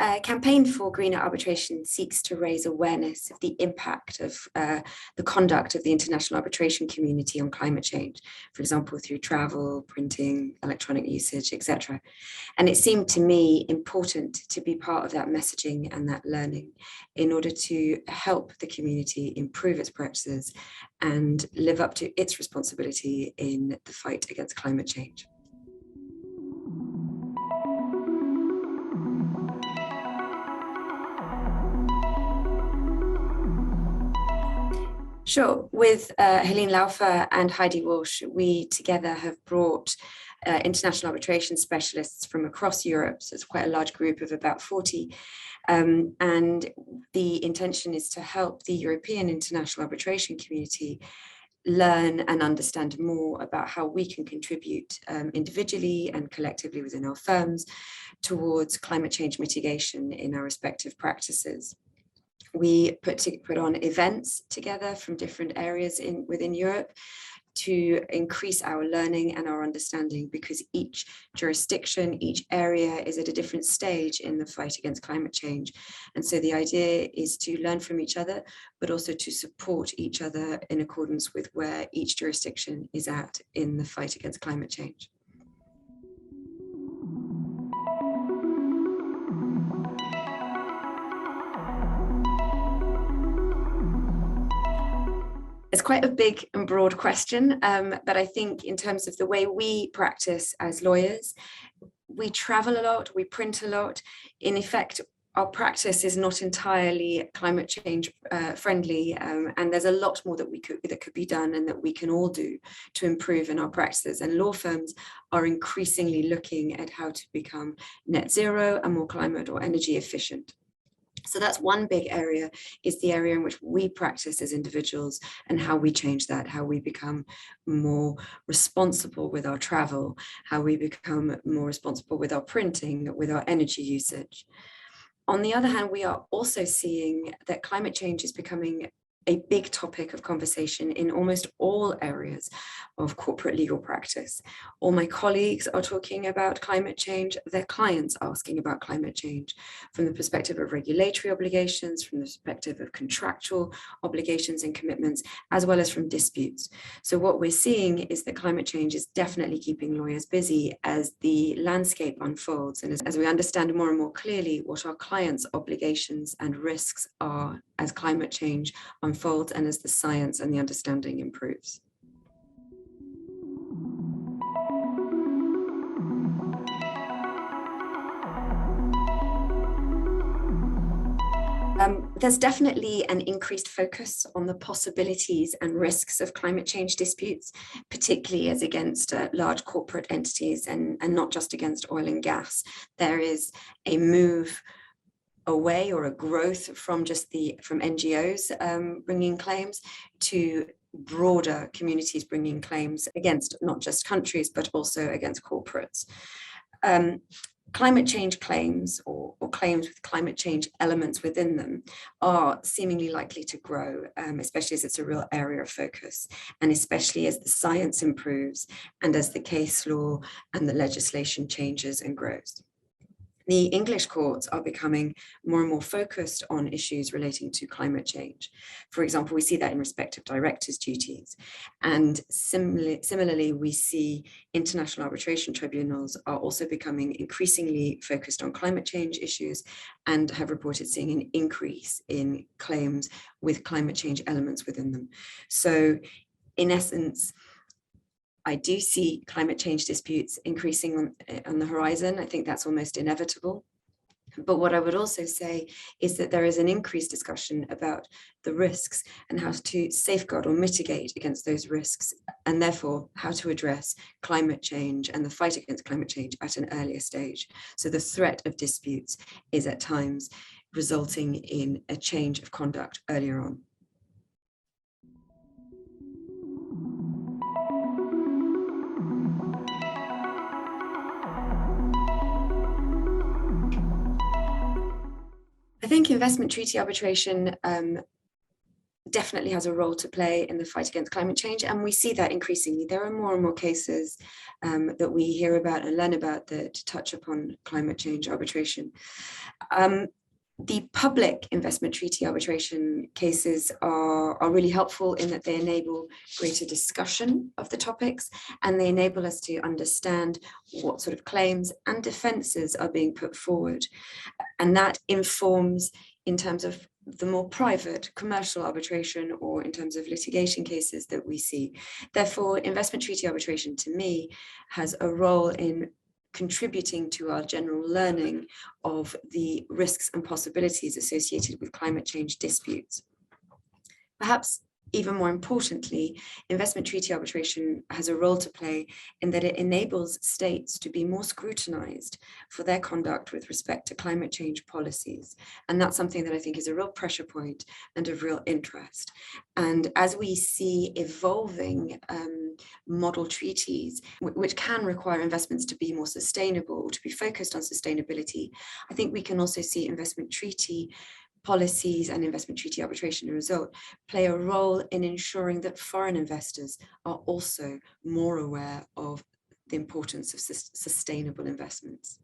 The campaign for greener arbitration seeks to raise awareness of the impact of the conduct of the international arbitration community on climate change, for example, through travel, printing, electronic usage, etc. And it seemed to me important to be part of that messaging and that learning in order to help the community improve its practices and live up to its responsibility in the fight against climate change. Sure. With Helene Laufer and Heidi Walsh, we together have brought international arbitration specialists from across Europe. So it's quite a large group of about 40. And the intention is to help the European international arbitration community learn and understand more about how we can contribute individually and collectively within our firms towards climate change mitigation in our respective practices. We put on events together from different areas within Europe to increase our learning and our understanding, because each jurisdiction, each area is at a different stage in the fight against climate change. And so the idea is to learn from each other, but also to support each other in accordance with where each jurisdiction is at in the fight against climate change. It's quite a big and broad question, but I think in terms of the way we practice as lawyers, we travel a lot, we print a lot. In effect, our practice is not entirely climate change friendly, and there's a lot more that could be done and that we can all do to improve in our practices. And law firms are increasingly looking at how to become net zero and more climate or energy efficient. So that's one big area, is the area in which we practice as individuals and how we change that, how we become more responsible with our travel, how we become more responsible with our printing, with our energy usage. On the other hand, we are also seeing that climate change is becoming a big topic of conversation in almost all areas of corporate legal practice. All my colleagues are talking about climate change, their clients are asking about climate change from the perspective of regulatory obligations, from the perspective of contractual obligations and commitments, as well as from disputes. So what we're seeing is that climate change is definitely keeping lawyers busy as the landscape unfolds and as we understand more and more clearly what our clients' obligations and risks are as climate change unfolds and as the science and the understanding improves. There's definitely an increased focus on the possibilities and risks of climate change disputes, particularly as against large corporate entities and not just against oil and gas. There is a move away or a growth from NGOs bringing claims to broader communities bringing claims against not just countries, but also against corporates. Climate change claims or claims with climate change elements within them are seemingly likely to grow, especially as it's a real area of focus, and especially as the science improves and as the case law and the legislation changes and grows. The English courts are becoming more and more focused on issues relating to climate change. For example, we see that in respect of directors' duties. And similarly, we see international arbitration tribunals are also becoming increasingly focused on climate change issues and have reported seeing an increase in claims with climate change elements within them. So in essence, I do see climate change disputes increasing on the horizon. I think that's almost inevitable. But what I would also say is that there is an increased discussion about the risks and how to safeguard or mitigate against those risks, and therefore how to address climate change and the fight against climate change at an earlier stage. So the threat of disputes is at times resulting in a change of conduct earlier on. I think investment treaty arbitration definitely has a role to play in the fight against climate change, and we see that increasingly. There are more and more cases that we hear about and learn about that touch upon climate change arbitration. The public investment treaty arbitration cases are really helpful in that they enable greater discussion of the topics, and they enable us to understand what sort of claims and defences are being put forward. And that informs, in terms of the more private commercial arbitration or in terms of litigation cases that we see. Therefore, investment treaty arbitration, to me, has a role in contributing to our general learning of the risks and possibilities associated with climate change disputes. Perhaps even more importantly, investment treaty arbitration has a role to play in that it enables states to be more scrutinized for their conduct with respect to climate change policies. And that's something that I think is a real pressure point and of real interest. And as we see evolving model treaties, which can require investments to be more sustainable, to be focused on sustainability, I think we can also see investment treaty policies and investment treaty arbitration, as a result, play a role in ensuring that foreign investors are also more aware of the importance of sustainable investments.